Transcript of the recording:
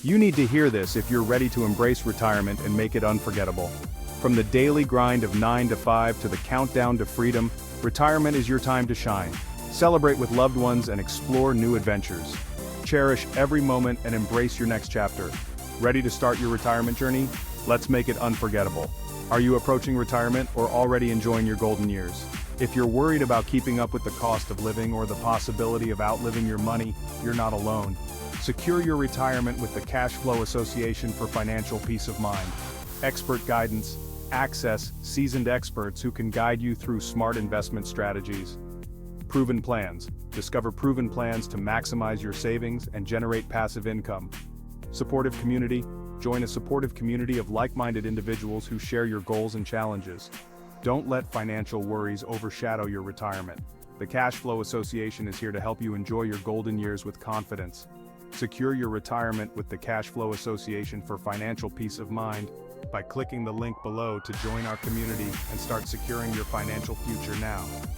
You need to hear this if you're ready to embrace retirement and make it unforgettable. From the daily grind of 9 to 5 to the countdown to freedom, retirement is your time to shine. Celebrate with loved ones and explore new adventures. Cherish every moment and embrace your next chapter. Ready to start your retirement journey? Let's make it unforgettable. Are you approaching retirement or already enjoying your golden years? If you're worried about keeping up with the cost of living or the possibility of outliving your money, you're not alone. Secure your retirement with the Cash Flow Association for financial peace of mind. Expert guidance, access seasoned experts who can guide you through smart investment strategies. Proven plans. Discover proven plans to maximize your savings and generate passive income. Supportive community. Join a supportive community of like-minded individuals who share your goals and challenges. Don't let financial worries overshadow your retirement. The Cash Flow Association is here to help you enjoy your golden years with confidence. Secure your retirement with the Cash Flow Association for financial peace of mind by clicking the link below to join our community and start securing your financial future now.